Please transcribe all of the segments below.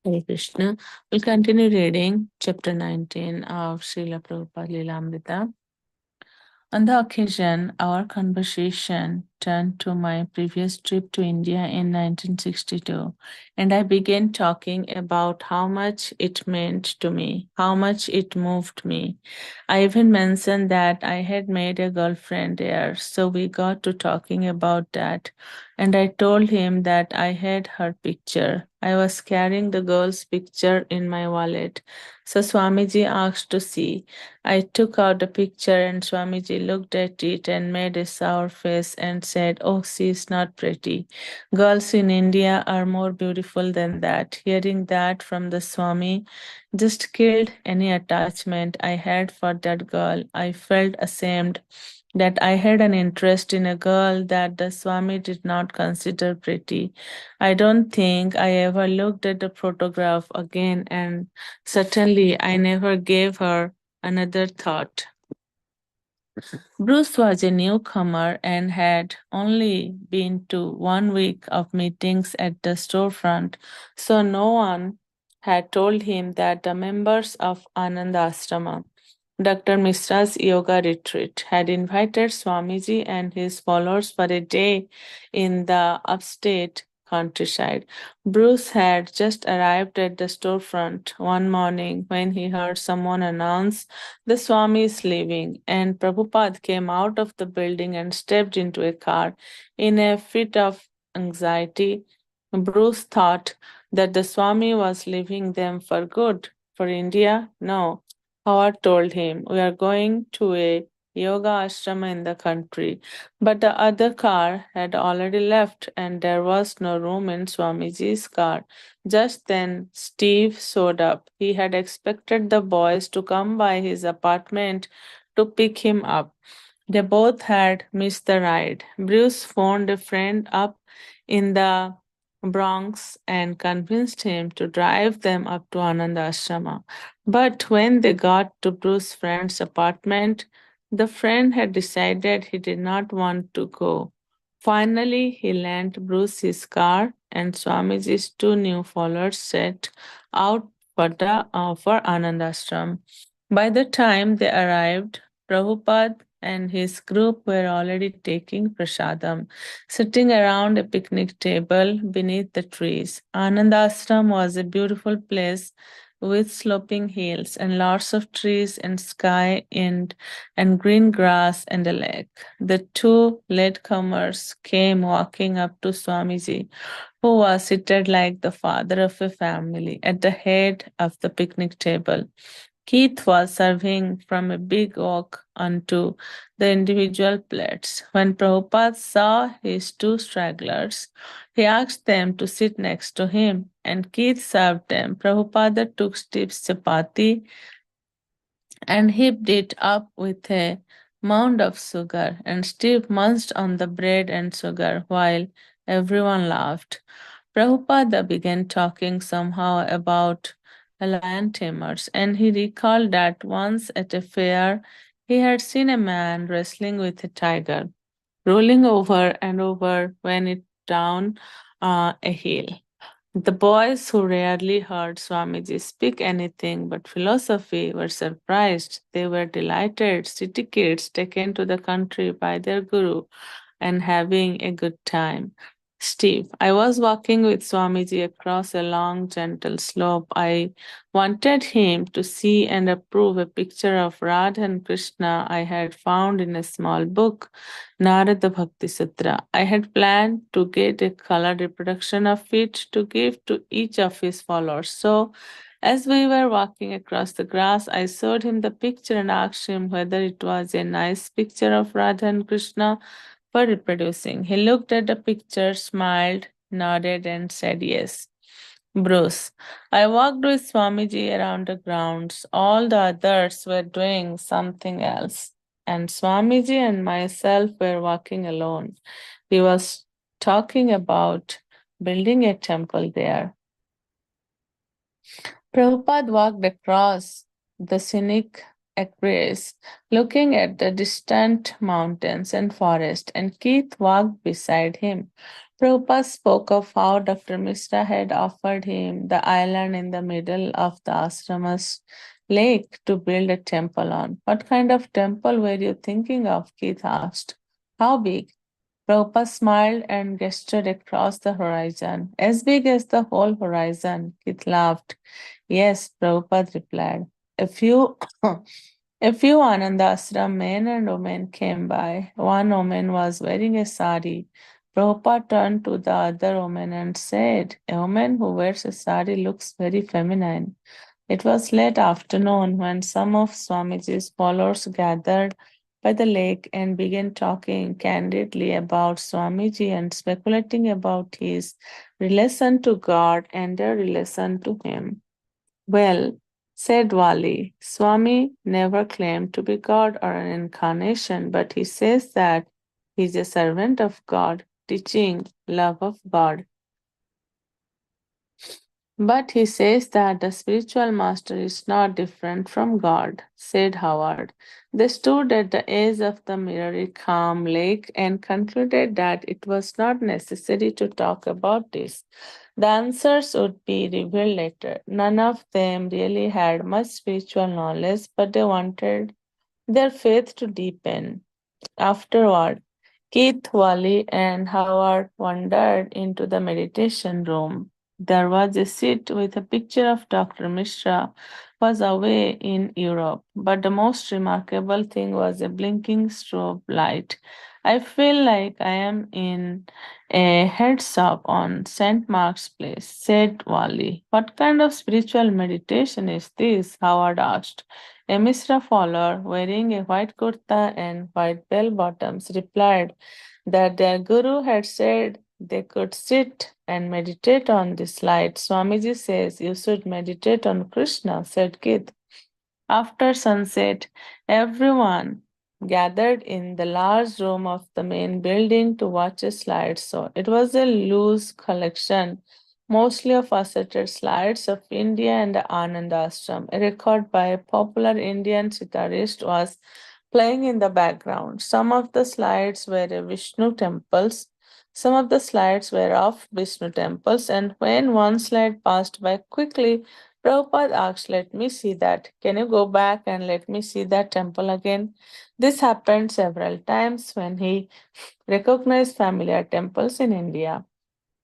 Hare Krishna. We'll continue reading chapter 19 of Srila Prabhupada Lilamrita. On the occasion, our conversation turned to my previous trip to India in 1962, and I began talking about how much it meant to me, how much it moved me. I even mentioned that I had made a girlfriend there, so we got to talking about that, and I told him that I had her picture. I was carrying the girl's picture in my wallet, so Swamiji asked to see. I took out the picture and Swamiji looked at it and made a sour face and said, "Oh, she is not pretty. Girls in India are more beautiful than that." Hearing that from the Swami just killed any attachment I had for that girl. I felt ashamed that I had an interest in a girl that the Swami did not consider pretty. I don't think I ever looked at the photograph again, and certainly I never gave her another thought. Bruce was a newcomer and had only been to 1 week of meetings at the storefront, so no one had told him that the members of Anand Ashrama, Dr. Mishra's yoga retreat, had invited Swamiji and his followers for a day in the upstate countryside. Bruce had just arrived at the storefront one morning when he heard someone announce the Swami is leaving, and Prabhupada came out of the building and stepped into a car. In a fit of anxiety, Bruce thought that the Swami was leaving them for good. For India? No. Howard told him, "We are going to a yoga ashrama in the country." But the other car had already left, and there was no room in Swamiji's car. Just then, Steve showed up. He had expected the boys to come by his apartment to pick him up. They both had missed the ride. Bruce phoned a friend up in the Bronx and convinced him to drive them up to Anand Ashrama. But when they got to Bruce's friend's apartment, the friend had decided he did not want to go. Finally, he lent Bruce his car, and Swamiji's two new followers set out for Anand Ashram. By the time they arrived, Prabhupada and his group were already taking prasadam, sitting around a picnic table beneath the trees. Anandashram was a beautiful place with sloping hills and lots of trees and sky and green grass and a lake. The two latecomers came walking up to Swamiji, who was seated like the father of a family at the head of the picnic table. Keith was serving from a big wok onto the individual plates. When Prabhupada saw his two stragglers, he asked them to sit next to him, and Keith served them. Prabhupada took Steve's chapati and heaped it up with a mound of sugar, and Steve munched on the bread and sugar while everyone laughed. Prabhupada began talking somehow about lion tamers, and he recalled that once at a fair he had seen a man wrestling with a tiger, rolling over and over when it down a hill. The boys, who rarely heard Swamiji speak anything but philosophy, were surprised. They were delighted, city kids taken to the country by their guru and having a good time. Steve, I was walking with Swamiji across a long, gentle slope. I wanted him to see and approve a picture of Radha and Krishna I had found in a small book, Narada Bhakti Sutra. I had planned to get a colored reproduction of it to give to each of his followers. So, as we were walking across the grass, I showed him the picture and asked him whether it was a nice picture of Radha and Krishna for reproducing. He looked at the picture, smiled, nodded, and said yes. Bruce, I walked with Swamiji around the grounds. All the others were doing something else, and Swamiji and myself were walking alone. He was talking about building a temple there. Prabhupada walked across the scenic acres, looking at the distant mountains and forest, and Keith walked beside him. Prabhupada spoke of how Dr. Mishra had offered him the island in the middle of the ashrama's lake to build a temple on. What kind of temple were you thinking of? Keith asked. How big? Prabhupada smiled and gestured across the horizon. As big as the whole horizon, Keith laughed. Yes, Prabhupada replied. A few A few Ananda Ashram men and women came by. One woman was wearing a sari. Prabhupada turned to the other woman and said, a woman who wears a sari looks very feminine. It was late afternoon when some of Swamiji's followers gathered by the lake and began talking candidly about Swamiji and speculating about his relation to God and their relation to him. Well, said Wali, Swami never claimed to be God or an incarnation, but he says that he is a servant of God, teaching love of God. But he says that the spiritual master is not different from God, said Howard. They stood at the edge of the mirrory calm lake and concluded that it was not necessary to talk about this. The answers would be revealed later. None of them really had much spiritual knowledge, but they wanted their faith to deepen. Afterward, Keith, Wally, and Howard wandered into the meditation room. There was a seat with a picture of Dr. Mishra was away in Europe, but the most remarkable thing was a blinking strobe light. I feel like I am in a head shop on St. Mark's Place, said Wally. What kind of spiritual meditation is this? Howard asked. A Mishra follower wearing a white kurta and white bell bottoms replied that their guru had said they could sit and meditate on this light. Swamiji says you should meditate on Krishna, said Kid. After sunset, everyone gathered in the large room of the main building to watch a slide show. It was a loose collection, mostly of assorted slides of India and the Anand Ashram. A record by a popular Indian sitarist was playing in the background. Some of the slides were Vishnu temples, some of the slides were of Vishnu temples, and when one slide passed by quickly, Prabhupada asked, let me see that. Can you go back and let me see that temple again? This happened several times when he recognized familiar temples in India.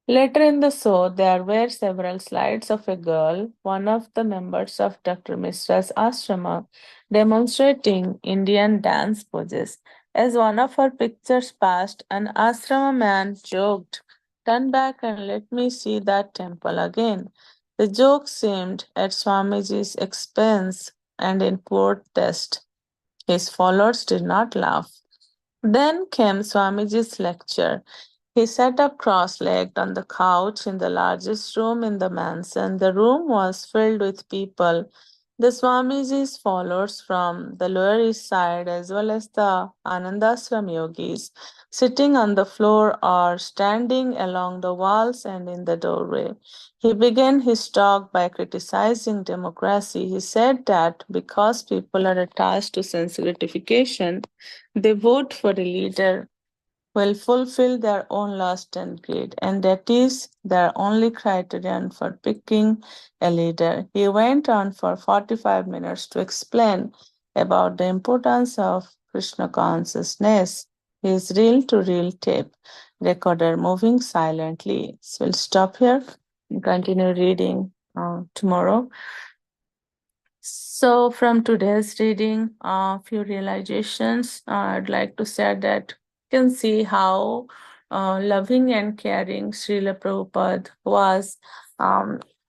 Later in the show, there were several slides of a girl, one of the members of Dr. Mishra's ashrama, demonstrating Indian dance poses. As one of her pictures passed, an ashrama man joked, turn back and let me see that temple again. The joke seemed at Swamiji's expense and in poor taste. His followers did not laugh. Then came Swamiji's lecture. He sat up cross legged on the couch in the largest room in the mansion. The room was filled with people, the Swamiji's followers from the Lower East Side, as well as the Anandasram yogis, sitting on the floor or standing along the walls and in the doorway. He began his talk by criticizing democracy. He said that because people are attached to sense gratification, they vote for a leader will fulfill their own lust and greed, and that is their only criterion for picking a leader. He went on for 45 minutes to explain about the importance of Krishna consciousness. His reel to reel tape recorder moving silently. So we'll stop here and continue reading tomorrow. So, from today's reading, a few realizations I'd like to say that you can see how loving and caring Srila Prabhupada was.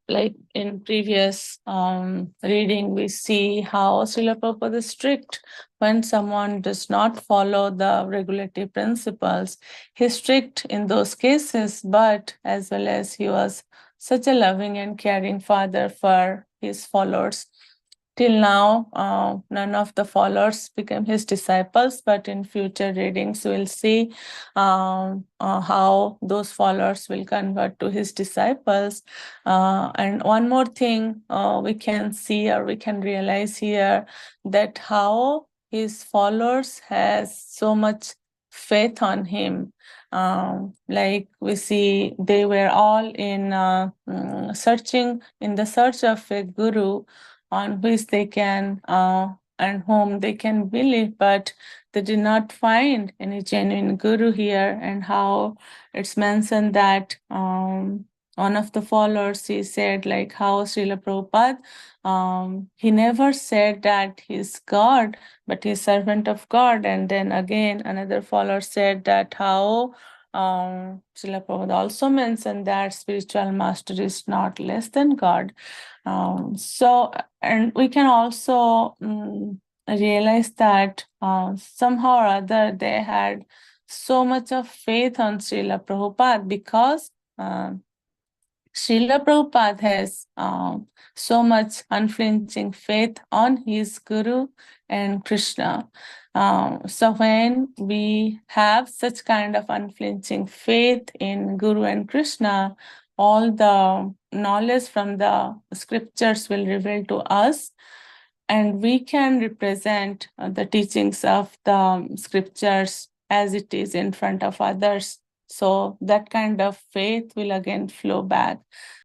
Like in previous reading, we see how Srila Prabhupada is strict when someone does not follow the regulative principles. He's strict in those cases, but as well as he was such a loving and caring father for his followers. Till now, none of the followers became his disciples, but in future readings, we'll see how those followers will convert to his disciples. And one more thing we can see or we can realize here that how his followers has so much faith on him. Like we see, they were all in searching in the search of a guru on which they can and whom they can believe, but they did not find any genuine guru here. And how it's mentioned that one of the followers, he said, like, how Srila Prabhupada, he never said that he's God, but he's servant of God. And then again, another follower said that how Srila Prabhupada also mentioned that spiritual master is not less than God. And we can also realize that somehow or other they had so much of faith on Srila Prabhupada, because Srila Prabhupada has so much unflinching faith on his Guru and Krishna. So when we have such kind of unflinching faith in Guru and Krishna, all the knowledge from the scriptures will reveal to us, and we can represent the teachings of the scriptures as it is in front of others. So that kind of faith will again flow back.